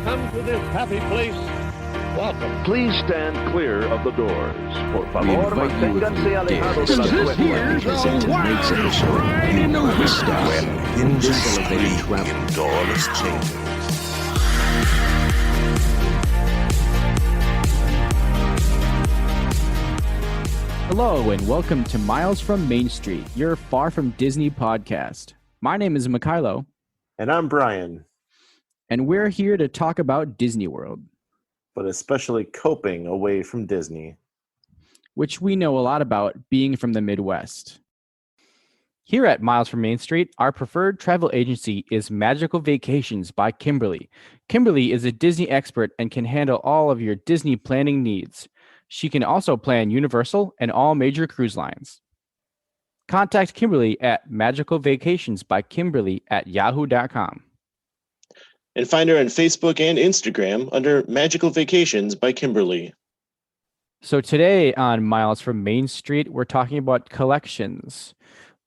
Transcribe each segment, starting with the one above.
come to this happy place, welcome. Please stand clear of the doors. Por We favor, invite you, if manténganse you alejados dare, de las to This here's puertas. a tonight's wild edition of ride in the Twist woods. Where indiscriminately travel doorless chambers. Hello and welcome to Miles from Main Street, your Far From Disney podcast. My name is Mikhailo, And I'm Brian, and we're here to talk about Disney World, but especially coping away from Disney. which we know a lot about being from the Midwest. Here at Miles from Main Street, our preferred travel agency is Magical Vacations by Kimberly. Kimberly is a Disney expert and can handle all of your Disney planning needs. She can also plan Universal and all major cruise lines. Contact Kimberly at magicalvacationsbykimberly@yahoo.com. And find her on Facebook and Instagram under Magical Vacations by Kimberly. So today on Miles from Main Street, we're talking about collections.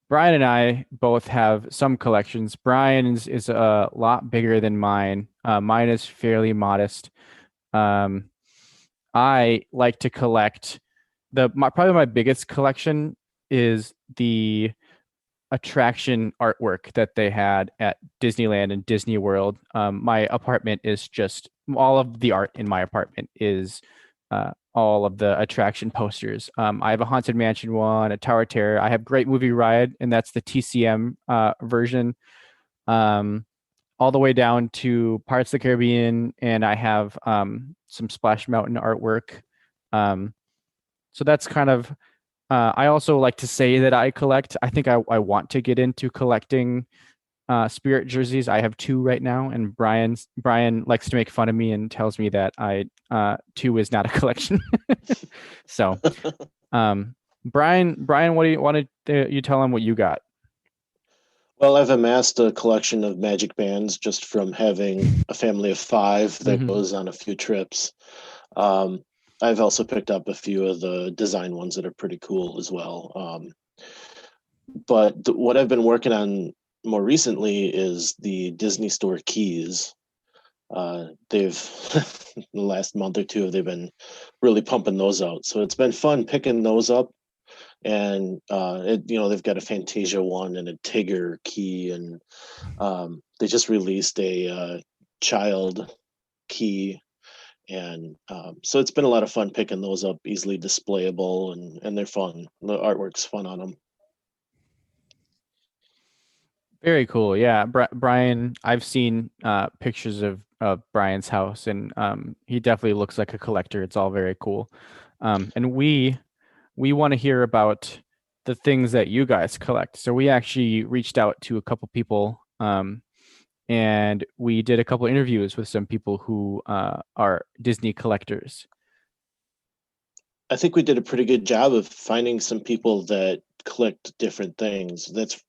Brian and I both have some collections. Brian's is a lot bigger than mine. Mine is fairly modest. I like to collect probably my biggest collection is the attraction artwork that they had at Disneyland and Disney World. My apartment is just all of the art in my apartment is all of the attraction posters. I have a Haunted Mansion one, a Tower of Terror. I have Great Movie Ride, and that's the TCM version. All the way down to Pirates of the Caribbean, and I have some Splash Mountain artwork. So that's kind of. I also like to say that I collect. I think I want to get into collecting Spirit jerseys. I have 2 right now, and Brian likes to make fun of me and tells me that 2 is not a collection. So, Brian, what do you want to you tell him what you got? Well, I've amassed a collection of magic bands just from having a family of 5 that goes on a few trips. I've also picked up a few of the design ones that are pretty cool as well. But what I've been working on more recently is the Disney Store keys. They've the last month or 2 they've been really pumping those out. So it's been fun picking those up. And they've got a Fantasia one and a Tigger key, and they just released a child key, and so it's been a lot of fun picking those up, easily displayable, and they're fun. The artwork's fun on them. Very cool. Yeah, Brian, I've seen pictures of Brian's house, and he definitely looks like a collector. It's all very cool. And we want to hear about the things that you guys collect. So we actually reached out to a couple people, and we did a couple interviews with some people who are Disney collectors. I think we did a pretty good job of finding some people that collect different things. That's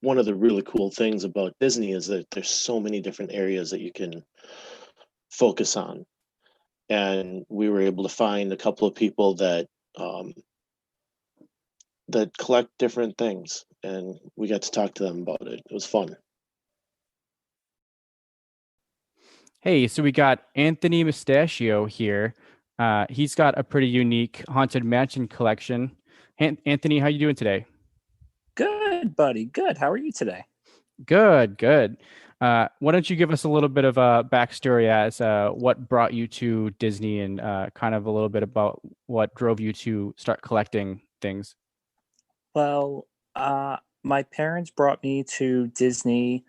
one of the really cool things about Disney is that there's so many different areas that you can focus on. And we were able to find a couple of people that collect different things, and we got to talk to them about it. It was fun. Hey, so we got Anthony Mustacchio here. He's got a pretty unique Haunted Mansion collection. Anthony, how you doing today? Good, buddy. Good. How are you today? Good. Why don't you give us a little bit of a backstory as what brought you to Disney and kind of a little bit about what drove you to start collecting things? Well, my parents brought me to Disney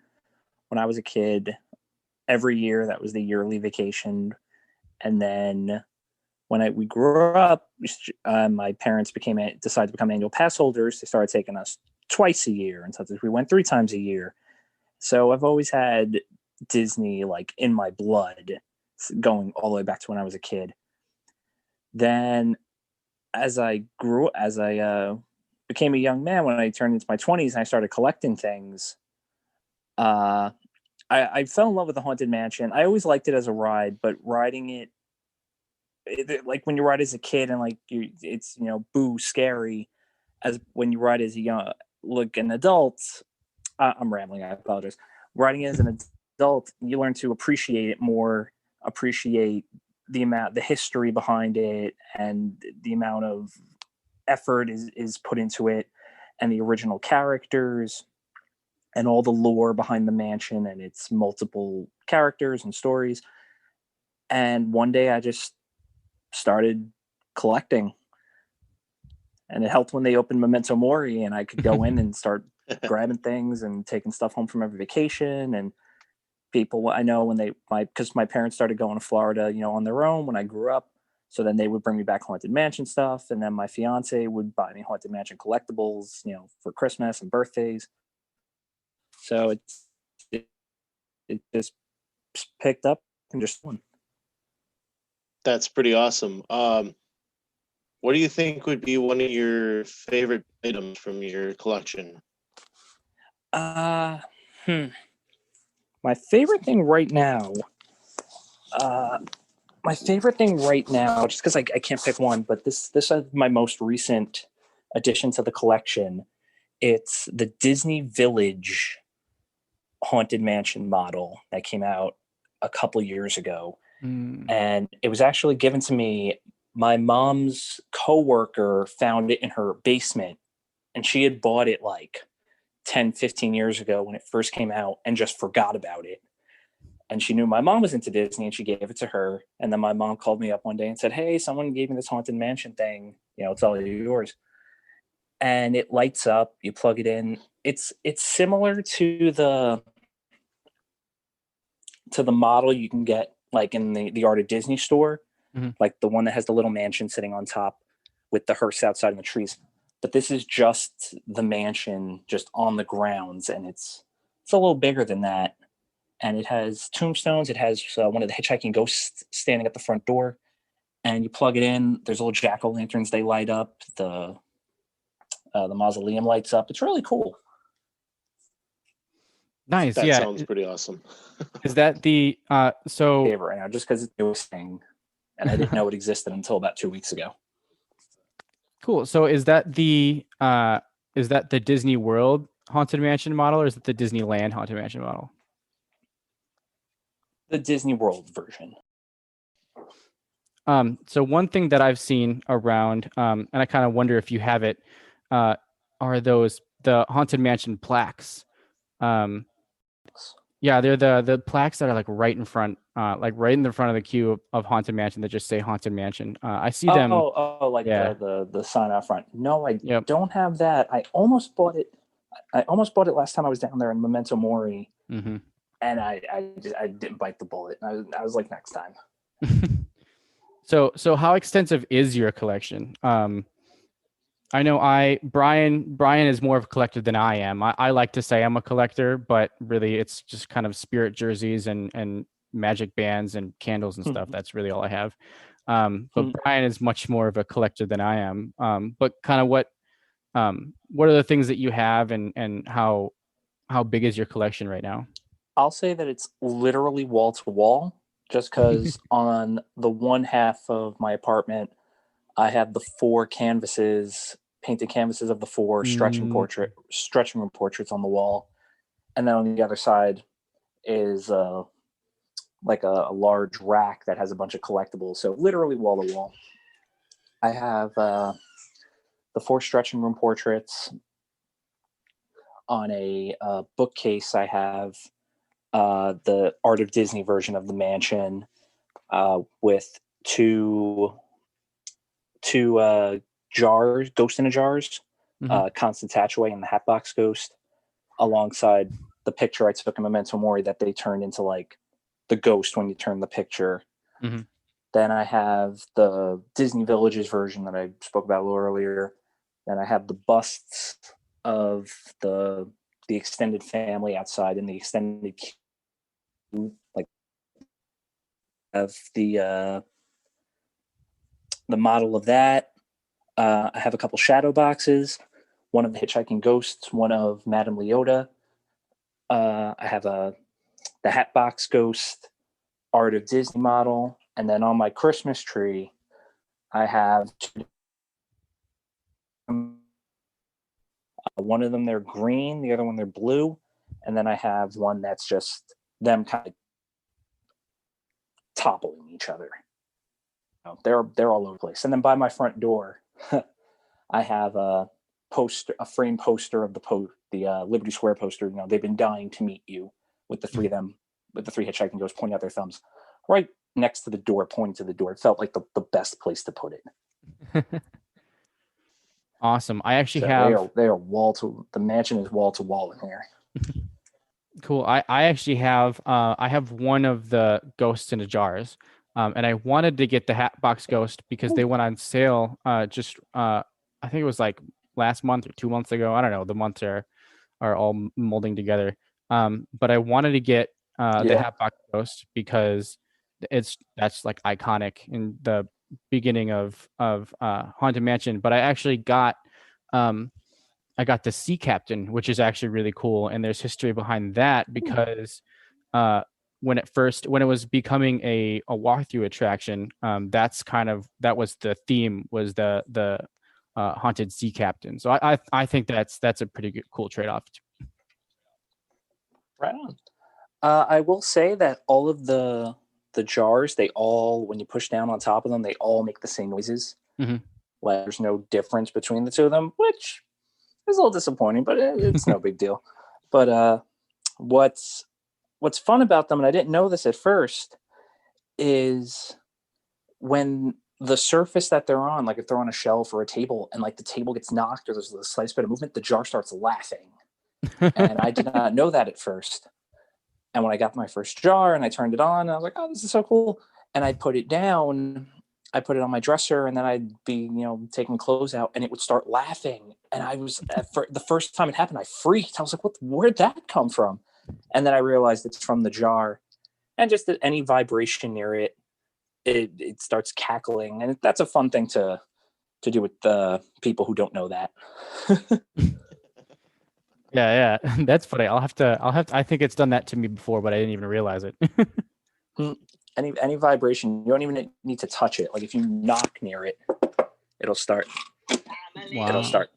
when I was a kid. Every year, that was the yearly vacation. And then when we grew up, my parents decided to become annual pass holders. They started taking us twice a year, and sometimes we went 3 times a year. So I've always had Disney like in my blood, going all the way back to when I was a kid. Then as I became a young man, when I turned into my 20s and I started collecting things, I fell in love with the Haunted Mansion. I always liked it as a ride, but riding it like when you ride as a kid and like it's boo scary, as when you ride as an adult. I'm rambling. I apologize. Riding as an adult, you learn to appreciate it more appreciate the history behind it, and the amount of effort is put into it, and the original characters, and all the lore behind the mansion and its multiple characters and stories. And one day I just started collecting, and it helped when they opened Memento Mori, and I could go in and start grabbing things and taking stuff home from every vacation. And people I know, because my parents started going to Florida, on their own when I grew up. So then they would bring me back Haunted Mansion stuff. And then my fiance would buy me Haunted Mansion collectibles, for Christmas and birthdays. So it just picked up and just won. That's pretty awesome. What do you think would be one of your favorite items from your collection? My favorite thing right now, just because I can't pick one, but this is my most recent addition to the collection. It's the Disney Village Haunted Mansion model that came out a couple years ago. And it was actually given to me. My mom's coworker found it in her basement, and she had bought it like 10, 15 years ago when it first came out and just forgot about it. And she knew my mom was into Disney, and she gave it to her. And then my mom called me up one day and said, "Hey, someone gave me this Haunted Mansion thing. It's all yours." And it lights up. You plug it in. It's similar to the model you can get like in the Art of Disney store, like the one that has the little mansion sitting on top with the hearse outside in the trees. But this is just the mansion just on the grounds, and it's a little bigger than that. And it has tombstones. It has one of the hitchhiking ghosts standing at the front door, and you plug it in. There's little jack-o'-lanterns. They light up. The mausoleum lights up. It's really cool. Nice. That yeah. sounds pretty awesome. Is that the favorite right now, just because it's the newest thing, and I didn't know it existed until about 2 weeks ago. Cool. So is that the Disney World Haunted Mansion model, or is it the Disneyland Haunted Mansion model? The Disney World version. So one thing that I've seen around, and I kind of wonder if you have it, are the Haunted Mansion plaques. Yeah, they're the plaques that are like right in front, right in the front of the queue of Haunted Mansion that just say Haunted Mansion. I see them. The sign out front. No, I don't have that. I almost bought it. Last time I was down there in Memento Mori, and I didn't bite the bullet. I was like, next time. So how extensive is your collection? I know Brian is more of a collector than I am. I like to say I'm a collector, but really it's just kind of spirit jerseys and magic bands and candles and stuff. That's really all I have. But Brian is much more of a collector than I am. But kind of what are the things that you have, and how big is your collection right now? I'll say that it's literally wall to wall, just because on the one half of my apartment, I have the 4 painted canvases of the 4 stretching room portraits on the wall. And then on the other side is like a large rack that has a bunch of collectibles. So literally wall to wall. I have the 4 stretching room portraits. On a bookcase, I have the Art of Disney version of the mansion with two jars, Ghost in a Jars, Constant Hatchaway and the Hatbox Ghost, alongside the picture I took in Memento Mori that they turned into like the ghost when you turn the picture. Then I have the Disney Villages version that I spoke about a little earlier. Then I have the busts of the extended family outside in the extended queue, like of the model of that. I have a couple shadow boxes, one of the hitchhiking ghosts, one of Madame Leota. I have the Hatbox Ghost Art of Disney model, and then on my Christmas tree, I have one of them they're green, the other one they're blue, and then I have one that's just them kind of toppling each other. They're all over the place. And then by my front door, I have a framed poster of the Liberty Square poster. They've been dying to meet you, with the three of them, with the three hitchhiking ghosts pointing out their thumbs right next to the door, pointing to the door. It felt like the best place to put it. Awesome. I actually they are the mansion is wall to wall in here. Cool. I actually have I have one of the ghosts in the jars. And I wanted to get the Hatbox Ghost because they went on sale I think it was like last month or 2 months ago. I don't know. The months are all molding together. But I wanted to get the Hatbox Ghost because that's like iconic in the beginning of Haunted Mansion. But I actually got the Sea Captain, which is actually really cool. And there's history behind that because when it was becoming a walkthrough attraction, that was the theme, was the haunted sea captain. So I think that's a pretty good, cool trade-off. Right on. I will say that all of the jars, they all, when you push down on top of them, they all make the same noises. Mm-hmm. Like, there's no difference between the two of them, which is a little disappointing, but it's no big deal. But what's fun about them, and I didn't know this at first, is when the surface that they're on, like if they're on a shelf or a table and like the table gets knocked or there's a slight bit of movement, the jar starts laughing. And I did not know that at first. And when I got my first jar and I turned it on, I was like, oh, this is so cool. And I'd put it down, I put it on my dresser, and then I'd be, taking clothes out and it would start laughing. And I was, the first time it happened, I freaked. I was like, where'd that come from? And then I realized it's from the jar, and just that any vibration near it, it starts cackling. And that's a fun thing to do with the people who don't know that. Yeah. That's funny. I think it's done that to me before, but I didn't even realize it. Any vibration, you don't even need to touch it. Like if you knock near it, it'll start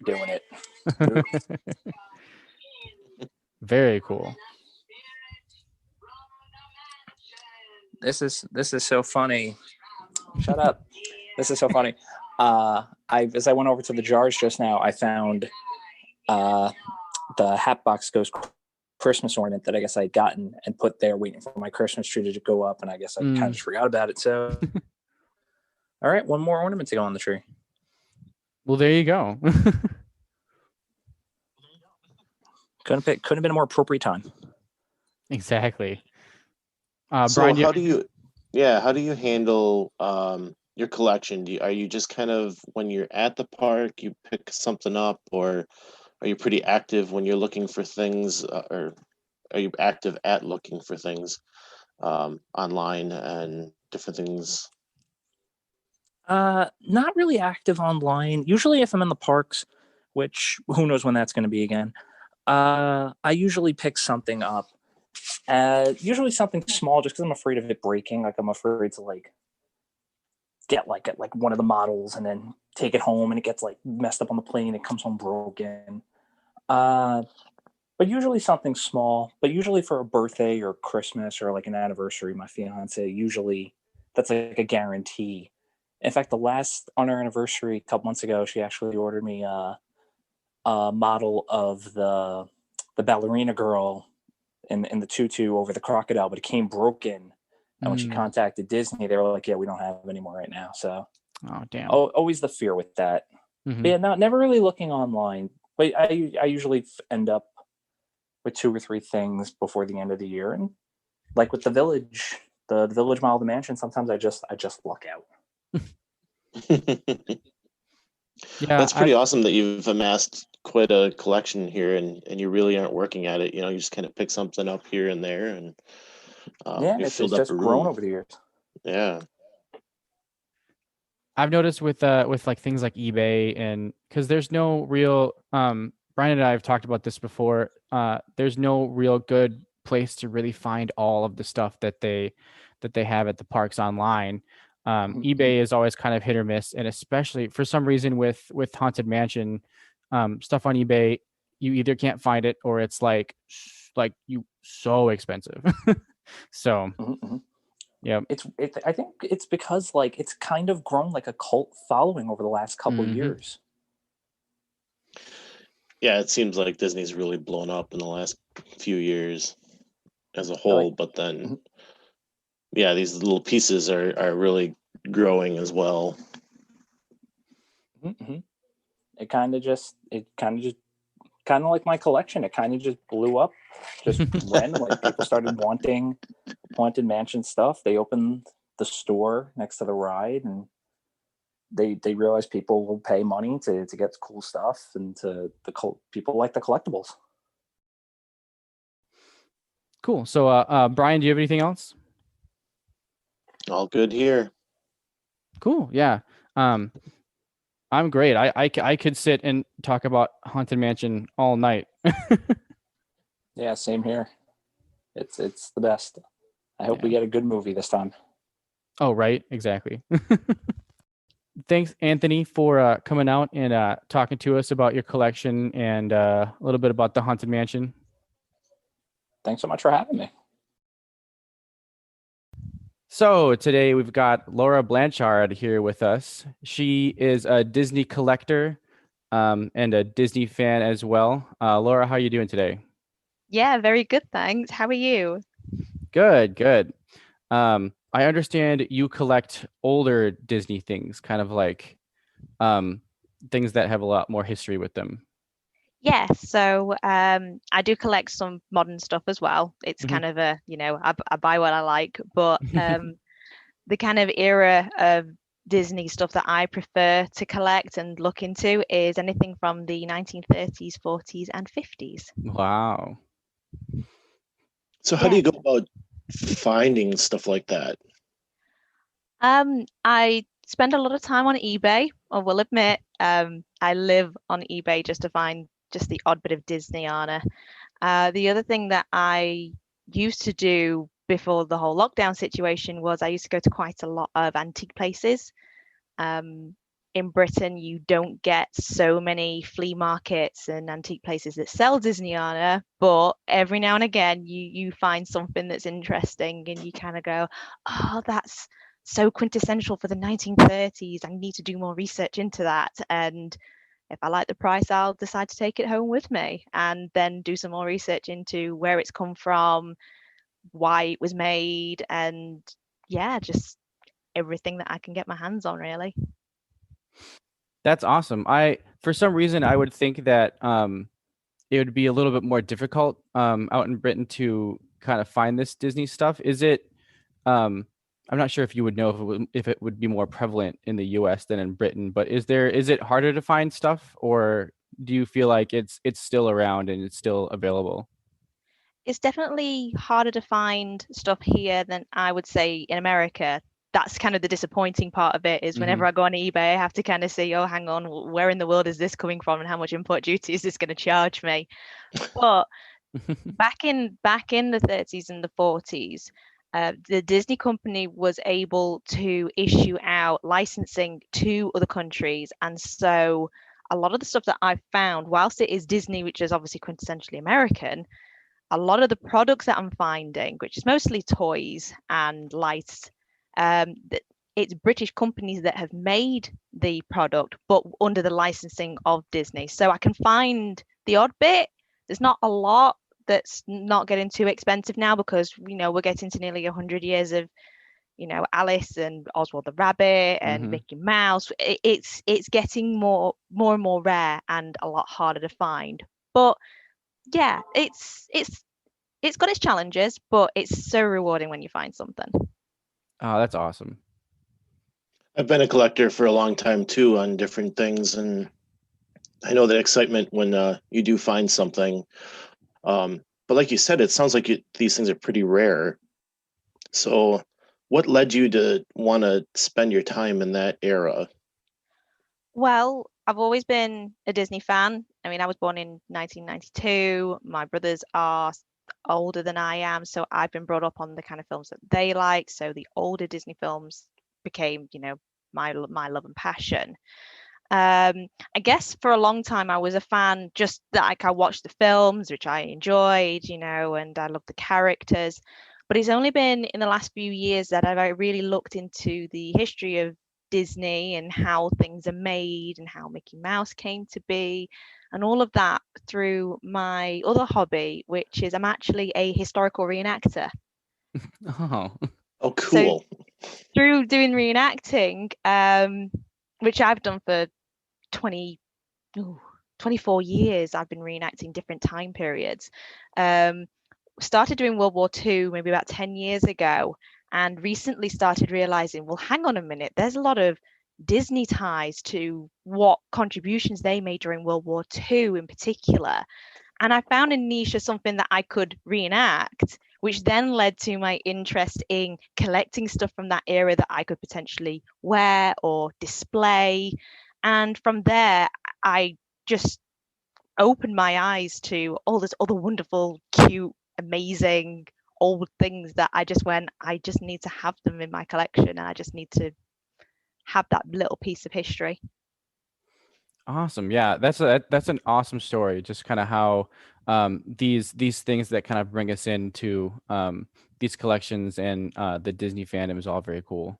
doing it. Very cool. This is so funny. Shut up. This is so funny. As I went over to the jars just now, I found the Hatbox Ghost Christmas ornament that I guess I had gotten and put there waiting for my Christmas tree to go up, and I guess I kind of just forgot about it. So all right, one more ornament to go on the tree. Well, there you go. Couldn't have been a more appropriate time. Exactly. So Brian, how do you handle your collection? Are you just kind of, when you're at the park, you pick something up, or are you pretty active when you're looking for things, or are you active at looking for things online and different things? Not really active online. Usually if I'm in the parks, which who knows when that's going to be again, I usually pick something up. Usually something small, just because I'm afraid of it breaking. Like I'm afraid to get like one of the models and then take it home and it gets like messed up on the plane. It comes home broken. But usually something small. But usually for a birthday or Christmas or like an anniversary, my fiance, usually that's like a guarantee. In fact, on our anniversary a couple months ago, she actually ordered me a model of the ballerina girl in the tutu over the crocodile, but it came broken. And when she contacted Disney, they were like, yeah, we don't have them anymore right now. So oh damn. Always the fear with that. Mm-hmm. But yeah, never really looking online. But I usually end up with 2 or 3 things before the end of the year. And like with the village model of the mansion, sometimes I just luck out. Yeah, that's pretty awesome that you've amassed quite a collection here, and you really aren't working at it. You just kind of pick something up here and there, and it's just grown over the years. Yeah, I've noticed with like things like eBay, and because there's no real Brian and I have talked about this before. There's no real good place to really find all of the stuff that they have at the parks online. eBay is always kind of hit or miss, and especially for some reason with Haunted Mansion stuff on eBay, you either can't find it or it's like you so expensive. So Yep. I think it's because like it's kind of grown like a cult following over the last couple years. Yeah, it seems like Disney's really blown up in the last few years as a whole, but then yeah, these little pieces are really growing as well. It kind of like my collection. It kind of just blew up, just randomly. People started wanting Haunted Mansion stuff. They opened the store next to the ride, and they realized people will pay money to get cool stuff, and people like the collectibles. Cool. So, Brian, do you have anything else? All good here. Cool. Yeah. I'm great. I could sit and talk about Haunted Mansion all night. Yeah, same here. It's the best. I hope we get a good movie this time. Oh, right. Exactly. Thanks, Anthony, for coming out and talking to us about your collection and a little bit about the Haunted Mansion. Thanks so much for having me. So today we've got Laura Blanchard here with us. She is a Disney collector and a Disney fan as well. Laura, how are you doing today? Yeah, very good, thanks. How are you? Good. I understand you collect older Disney things, kind of like things that have a lot more history with them. Yeah, so I do collect some modern stuff as well. It's kind of a, I buy what I like, but the kind of era of Disney stuff that I prefer to collect and look into is anything from the 1930s, 40s, and 50s. Wow. So how do you go about finding stuff like that? I spend a lot of time on eBay. I will admit, I live on eBay just to find just the odd bit of Disneyana. The other thing that I used to do before the whole lockdown situation was I used to go to quite a lot of antique places. In Britain, you don't get so many flea markets and antique places that sell Disneyana, but every now and again you find something that's interesting and you kind of go, oh, that's so quintessential for the 1930s. I need to do more research into that. And if I like the price, I'll decide to take it home with me and then do some more research into where it's come from, why it was made, and just everything that I can get my hands on, really. That's awesome. For some reason, I would think that it would be a little bit more difficult out in Britain to kind of find this Disney stuff. Is it? I'm not sure if you would know if it would be more prevalent in the U.S. than in Britain, but is it harder to find stuff, or do you feel like it's still around and it's still available? It's definitely harder to find stuff here than I would say in America. That's kind of the disappointing part of it is whenever I go on eBay, I have to kind of see, oh, hang on, where in the world is this coming from and how much import duty is this going to charge me? But back in the 30s and the 40s, the Disney company was able to issue out licensing to other countries. And so a lot of the stuff that I've found, whilst it is Disney, which is obviously quintessentially American, a lot of the products that I'm finding, which is mostly toys and lights, it's British companies that have made the product, but under the licensing of Disney. So I can find the odd bit. There's not a lot that's not getting too expensive now because, we're getting to nearly 100 years of, Alice and Oswald the Rabbit and Mickey Mouse. It's getting more and more rare and a lot harder to find. But yeah, it's got its challenges, but it's so rewarding when you find something. Oh, that's awesome. I've been a collector for a long time too on different things, and I know the excitement when you do find something. But like you said, it sounds like these things are pretty rare. So what led you to want to spend your time in that era? Well, I've always been a Disney fan. I mean, I was born in 1992. My brothers are older than I am, so I've been brought up on the kind of films that they like. So the older Disney films became, my love and passion. I guess for a long time I was a fan, just that I watched the films, which I enjoyed, and I loved the characters. But it's only been in the last few years that I've really looked into the history of Disney and how things are made and how Mickey Mouse came to be and all of that through my other hobby, which is I'm actually a historical reenactor. Oh, cool. So through doing reenacting, which I've done for 24 years, I've been reenacting different time periods. Started doing World War II maybe about 10 years ago, and recently started realizing, well, hang on a minute, there's a lot of Disney ties to what contributions they made during World War II in particular. And I found a niche of something that I could reenact, which then led to my interest in collecting stuff from that era that I could potentially wear or display. And from there, I just opened my eyes to all this other wonderful, cute, amazing old things that I just need to have them in my collection, and I just need to have that little piece of history. Awesome. Yeah, that's an awesome story. Just kind of how these things that kind of bring us into these collections and the Disney fandom is all very cool.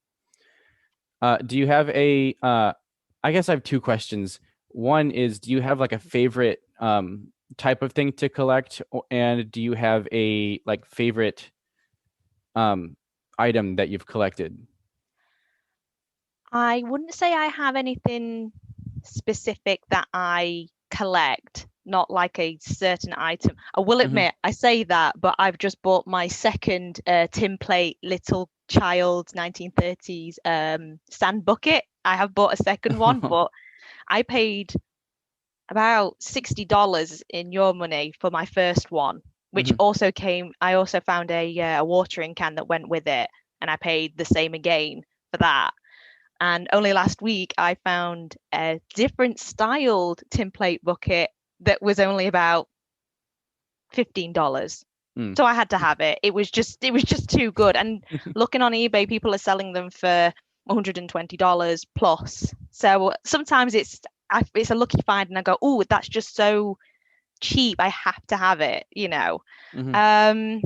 Do you have a I guess I have two questions. One is, do you have like a favorite type of thing to collect, and do you have a like favorite item that you've collected? I wouldn't say I have anything specific that I collect, not like a certain item. I will admit, I say that, but I've just bought my second tin plate little child 1930s sand bucket. I have bought a second one, but I paid about $60 in your money for my first one, which also I also found a watering can that went with it, and I paid the same again for that. And only last week I found a different styled tin plate bucket that was only about $15. So I had to have it. It was just too good. And looking on eBay, people are selling them for $120 plus. So sometimes it's a lucky find, and I go, oh, that's just so cheap, I have to have it, you know. So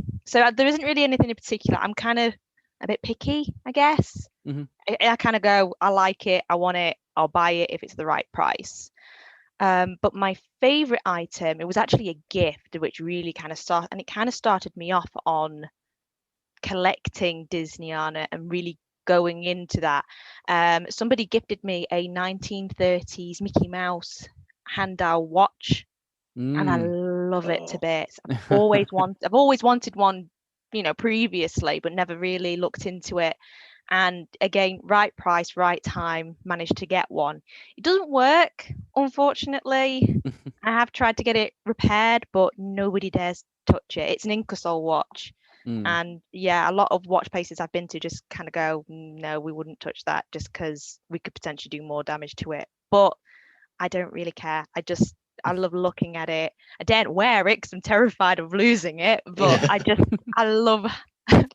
there isn't really anything in particular. I'm kind of a bit picky, I guess. I kind of go, I like it, I want it, I'll buy it if it's the right price. But my favorite item, it was actually a gift, which really kind of started me off on collecting Disneyana and really going into that. Somebody gifted me a 1930s Mickey Mouse hand-dial watch, and I love it to bits. I've always wanted one, you know, previously, but never really looked into it. And again, right price, right time, managed to get one. It doesn't work, unfortunately. I have tried to get it repaired, but nobody dares touch it. It's an Ingersoll watch. And yeah, a lot of watch places I've been to just kind of go, no, we wouldn't touch that, just because we could potentially do more damage to it. But I don't really care. I love looking at it. I daren't wear it because I'm terrified of losing it, but I love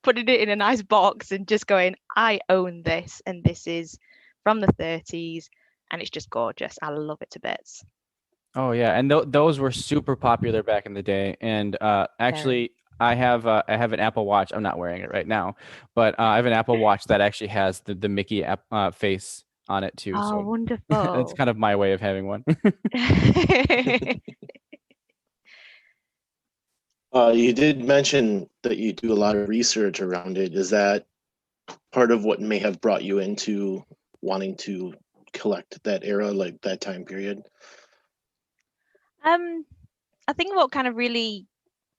putting it in a nice box and just going, I own this, and this is from the 30s, and it's just gorgeous. I love it to bits. Oh yeah, and those were super popular back in the day. And actually, I have an Apple Watch. I'm not wearing it right now, but I have an Apple Watch that actually has the Mickey face on it too. Oh, so wonderful! That's kind of my way of having one. You did mention that you do a lot of research around it. Is that part of what may have brought you into wanting to collect that era, like that time period? I think what kind of really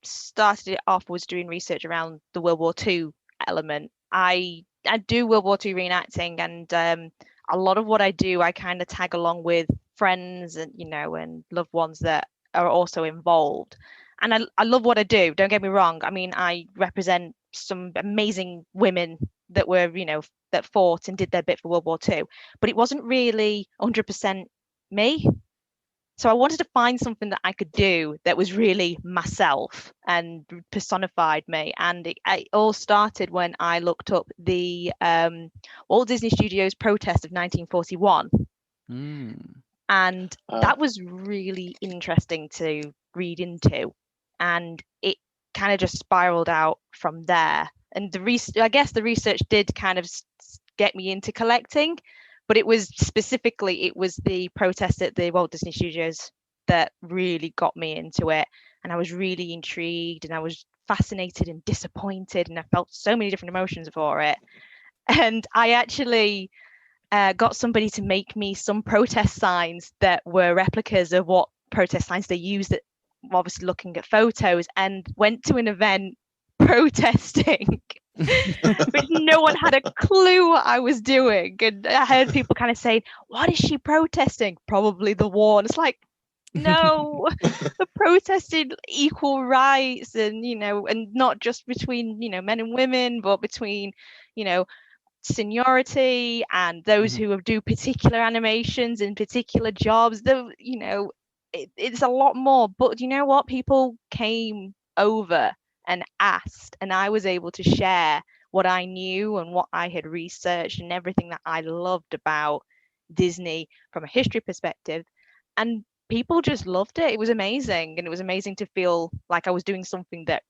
started it off was doing research around the World War II element. I do World War II reenacting, and a lot of what I do, I kind of tag along with friends and, you know, and loved ones that are also involved. And I love what I do. Don't get me wrong. I mean, I represent some amazing women that were, you know, that fought and did their bit for World War II, but it wasn't really 100% me. So I wanted to find something that I could do that was really myself and personified me. And it all started when I looked up the Walt Disney Studios protest of 1941. And that was really interesting to read into. And it kind of just spiraled out from there. And I guess the research did kind of get me into collecting, but it was the protest at the Walt Disney Studios that really got me into it. And I was really intrigued, and I was fascinated and disappointed, and I felt so many different emotions for it. And I actually got somebody to make me some protest signs that were replicas of what protest signs they used, at obviously looking at photos, and went to an event protesting which no one had a clue what I was doing. And I heard people kind of saying, what is she protesting? Probably the war. And it's like, no, the protesting equal rights, and and not just between men and women, but between seniority and those who do particular animations in particular jobs. It's a lot more. But you know what? People came over and asked, and I was able to share what I knew and what I had researched and everything that I loved about Disney from a history perspective, and people just loved it. It was amazing, and it was amazing to feel like I was doing something that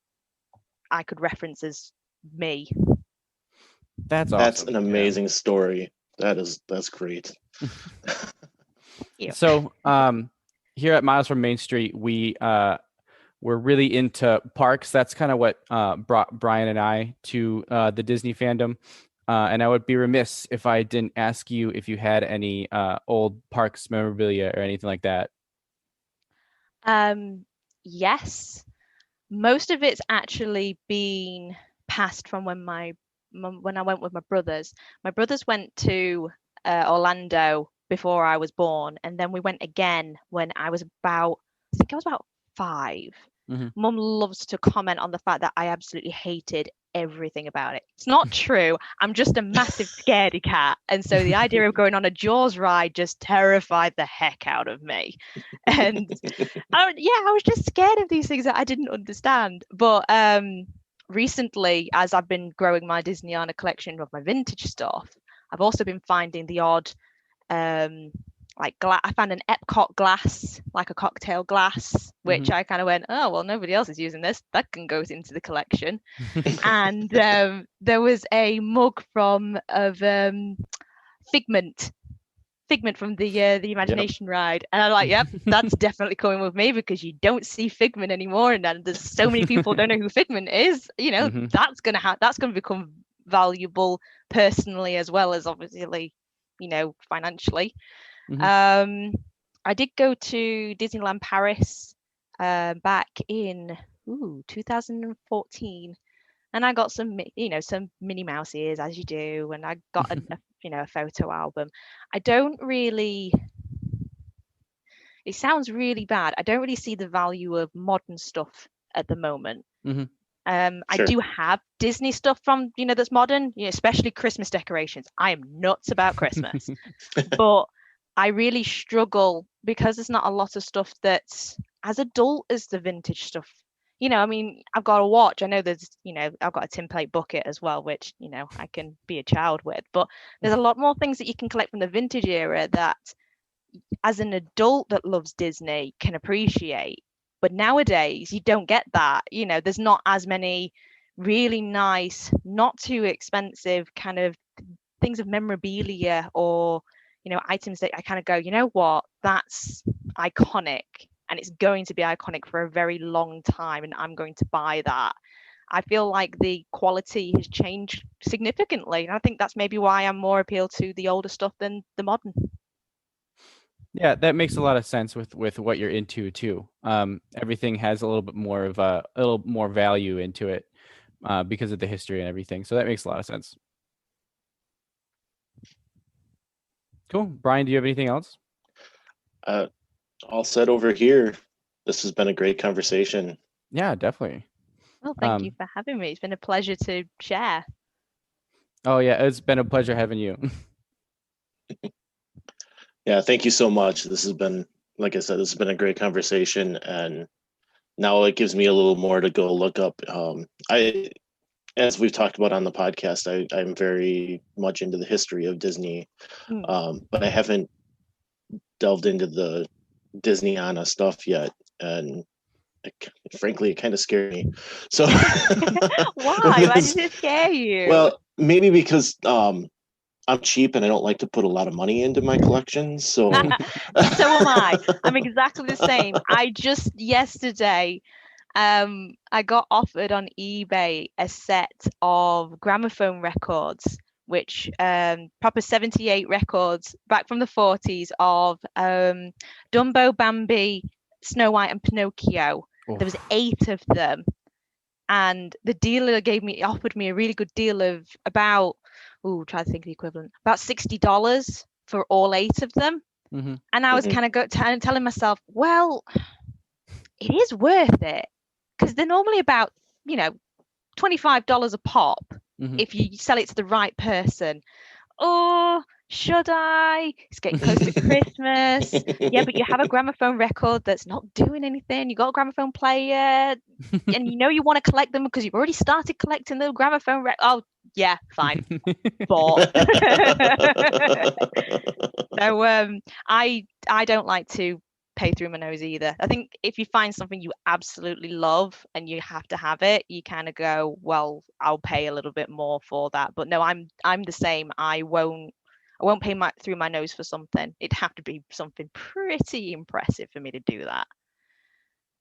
I could reference as me. That's awesome. That's an amazing story. That's great. Yeah. So here at Miles from Main Street, we're really into parks. That's kind of what brought Brian and I to the Disney fandom. And I would be remiss if I didn't ask you if you had any old parks memorabilia or anything like that. Yes. Most of it's actually been passed from when I went with my brothers. My brothers went to Orlando before I was born, and then we went again when I was about 5. Mum loves to comment on the fact that I absolutely hated everything about it. It's not true. I'm just a massive scaredy cat, and so the idea of going on a Jaws ride just terrified the heck out of me. And I was just scared of these things that I didn't understand. But recently, as I've been growing my Disneyana collection of my vintage stuff, I've also been finding the odd I found an Epcot glass, like a cocktail glass, which I kind of went, oh, well, nobody else is using this. That can go into the collection. And there was a mug of Figment from the Imagination ride. And I'm like, yep, that's definitely coming with me, because you don't see Figment anymore. And then there's so many people don't know who Figment is. That's going to become valuable personally, as well as obviously, financially. I did go to Disneyland Paris back in 2014, and I got some Minnie Mouse ears, as you do, and I got a photo album. It sounds really bad. I don't really see the value of modern stuff at the moment. Sure. I do have Disney stuff from that's modern, especially Christmas decorations. I am nuts about Christmas, but I really struggle because there's not a lot of stuff that's as adult as the vintage stuff. I've got a watch. I know there's, I've got a tin plate bucket as well, which, I can be a child with. But there's a lot more things that you can collect from the vintage era that, as an adult that loves Disney, can appreciate. But nowadays, you don't get that. There's not as many really nice, not too expensive kind of things of memorabilia or items that I kind of go, you know what, that's iconic, and it's going to be iconic for a very long time, and I'm going to buy that. I feel like the quality has changed significantly, and I think that's maybe why I'm more appealed to the older stuff than the modern. Yeah, that makes a lot of sense with what you're into too. Everything has a little bit more of a little more value into it because of the history and everything. So that makes a lot of sense. Cool. Brian, do you have anything else? All set over here. This has been a great conversation. Yeah, definitely. Well, thank you for having me. It's been a pleasure to share. Oh, yeah, it's been a pleasure having you. Yeah, thank you so much. This has been, like I said, this has been a great conversation, and now it gives me a little more to go look up. As we've talked about on the podcast, I'm very much into the history of Disney, but I haven't delved into the Disneyana stuff yet, and frankly, it kind of scared me. So Why did it scare you? Well, maybe because I'm cheap and I don't like to put a lot of money into my collection. So So am I. I'm exactly the same. I just yesterday, I got offered on eBay a set of gramophone records, which proper 78 records back from the 40s of Dumbo, Bambi, Snow White, and Pinocchio. Oof. There was 8 of them, and the dealer offered me a really good deal of about, try to think of the equivalent, about $60 for all 8 of them. Mm-hmm. And I was kind of telling myself, well, it is worth it, because they're normally about, $25 a pop if you sell it to the right person. Or should I? It's getting close to Christmas. Yeah, but you have a gramophone record that's not doing anything. You got a gramophone player, and you want to collect them because you've already started collecting the gramophone record. Oh, yeah, fine. Bought. So I don't like to pay through my nose either. I think if you find something you absolutely love and you have to have it, you kind of go, well, I'll pay a little bit more for that. But no, I'm the same. I won't pay through my nose for something. It'd have to be something pretty impressive for me to do that.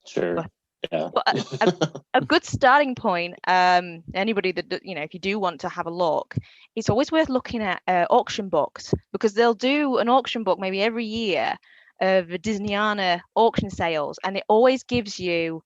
Sure. Yeah. But a good starting point, anybody that, if you do want to have a look, it's always worth looking at auction books, because they'll do an auction book maybe every year of Disneyana auction sales, and it always gives you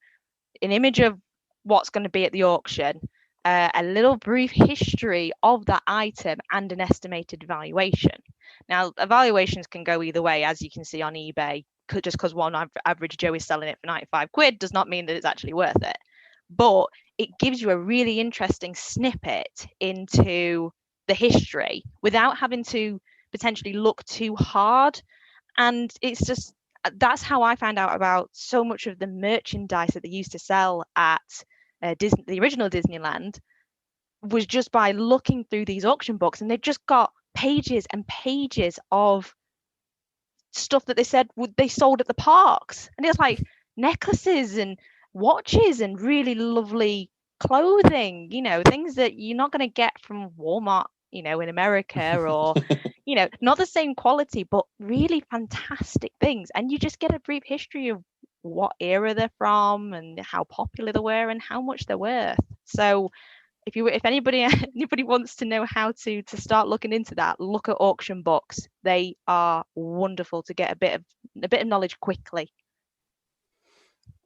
an image of what's going to be at the auction, a little brief history of that item, and an estimated valuation. Now, evaluations can go either way, as you can see on eBay. Just because one average Joe is selling it for 95 quid does not mean that it's actually worth it, but it gives you a really interesting snippet into the history without having to potentially look too hard. And it's just, that's how I found out about so much of the merchandise that they used to sell at the original Disneyland, was just by looking through these auction books. And they've just got pages and pages of stuff that they said they sold at the parks. And it's like necklaces and watches and really lovely clothing, things that you're not going to get from Walmart, in America, or not the same quality, but really fantastic things. And you just get a brief history of what era they're from and how popular they were and how much they're worth. So if anybody wants to know how to start looking into that, look at auction books. They are wonderful to get a bit of knowledge quickly.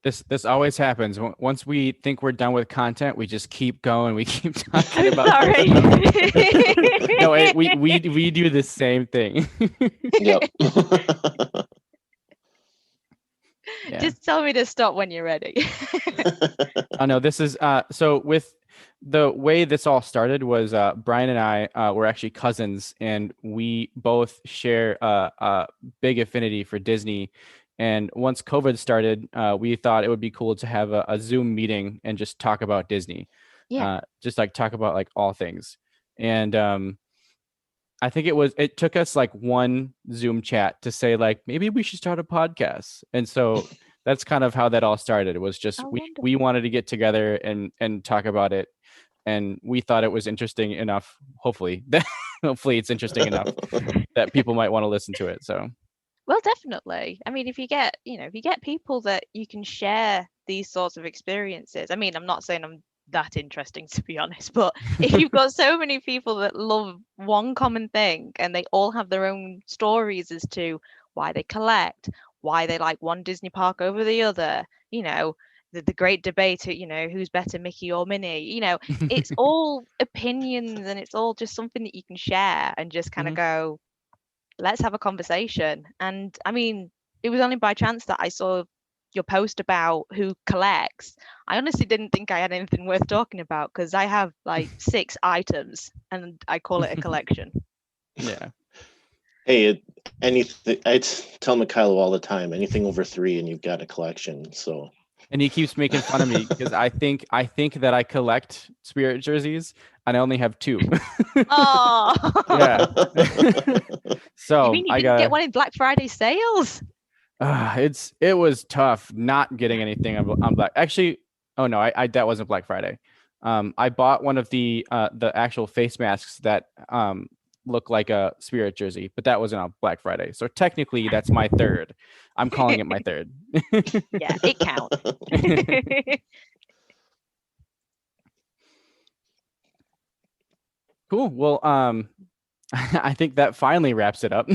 This always happens. Once we think we're done with content, we just keep going. We keep talking about. Sorry. No, we do the same thing. Yep. Yeah. Just tell me to stop when you're ready. I know this is so with the way this all started was Brian and I were actually cousins, and we both share a big affinity for Disney. And once COVID started, we thought it would be cool to have a Zoom meeting and just talk about Disney. Yeah. Just like talk about like all things. And I think it took us like one Zoom chat to say like, maybe we should start a podcast. And so that's kind of how that all started. It was just, we wanted to get together and talk about it. And we thought it was interesting enough, hopefully it's interesting enough that people might want to listen to it. So. Well, definitely. I mean, if you get people that you can share these sorts of experiences. I mean, I'm not saying I'm that interesting, to be honest, but if you've got so many people that love one common thing and they all have their own stories as to why they collect, why they like one Disney park over the other, the great debate, who's better, Mickey or Minnie, it's all opinions, and it's all just something that you can share and just kind of go, let's have a conversation. And I mean, it was only by chance that I saw your post about who collects. I honestly didn't think I had anything worth talking about, because I have like 6 items and I call it a collection. Yeah. Hey, anything, I tell Mikhailo all the time, anything over 3 and you've got a collection. So. And he keeps making fun of me because I think that I collect Spirit jerseys and I only have 2. Oh. Yeah. So you mean you didn't get one in Black Friday sales? It was tough not getting anything on Black. Actually, oh no, I that wasn't Black Friday. I bought one of the actual face masks that look like a Spirit jersey, but that wasn't on Black Friday. So technically, that's my third. I'm calling it my third. Yeah, it counts. Cool. Well, I think that finally wraps it up.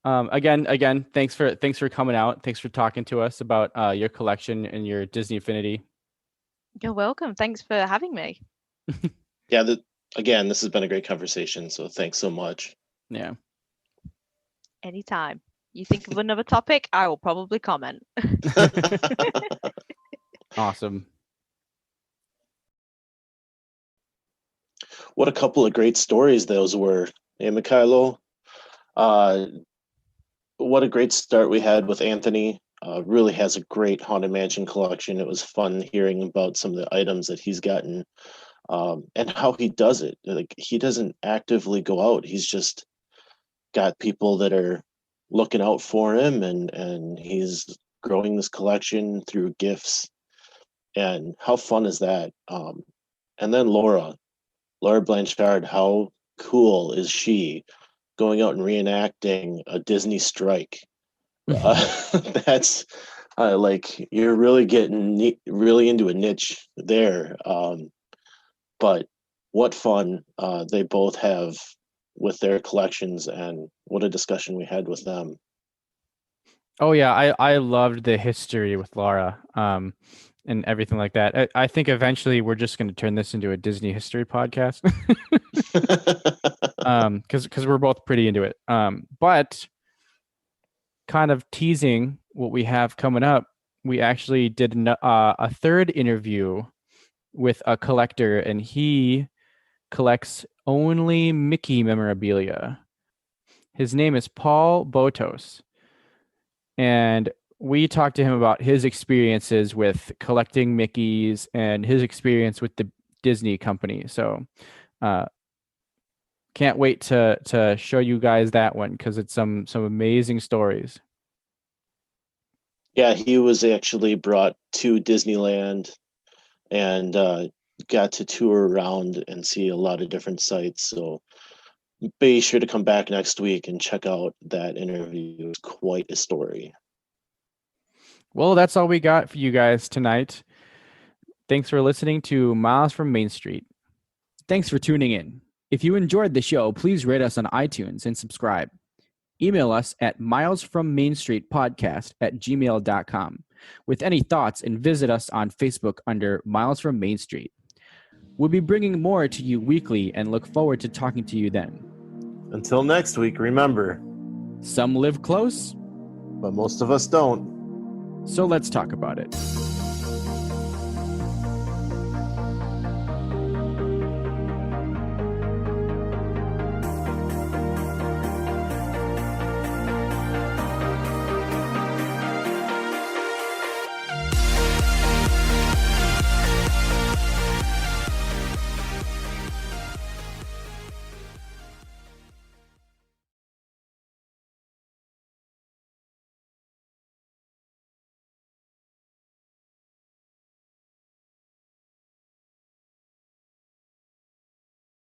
Again, thanks for coming out. Thanks for talking to us about your collection and your Disney affinity. You're welcome. Thanks for having me. Yeah, again, this has been a great conversation. So thanks so much. Yeah. Anytime. You think of another topic, I will probably comment. Awesome. What a couple of great stories those were. Hey, Mikhailo. What a great start we had with Anthony. Really has a great Haunted Mansion collection. It was fun hearing about some of the items that he's gotten and how he does it. Like, he doesn't actively go out. He's just got people that are looking out for him, and he's growing this collection through gifts. And how fun is that? And then Laura Blanchard, how cool is she going out and reenacting a Disney strike? That's like, you're really getting really into a niche there. But what fun they both have with their collections, and what a discussion we had with them. Oh yeah, I loved the history with Laura and everything like that. I think eventually we're just going to turn this into a Disney history podcast. Because we're both pretty into it. But kind of teasing what we have coming up, we actually did a third interview with a collector, and he collects only Mickey memorabilia. His name is Paul Botos, and we talked to him about his experiences with collecting Mickeys and his experience with the Disney company. So can't wait to show you guys that one, because it's some amazing stories. Yeah, he was actually brought to Disneyland and got to tour around and see a lot of different sites. So be sure to come back next week and check out that interview. It's quite a story. Well, that's all we got for you guys tonight. Thanks for listening to Miles from Main Street. Thanks for tuning in. If you enjoyed the show, please rate us on iTunes and subscribe. Email us at milesfrommainstreetpodcast@gmail.com with any thoughts, and visit us on Facebook under Miles from Main Street. We'll be bringing more to you weekly and look forward to talking to you then. Until next week, remember, some live close, but most of us don't. So let's talk about it.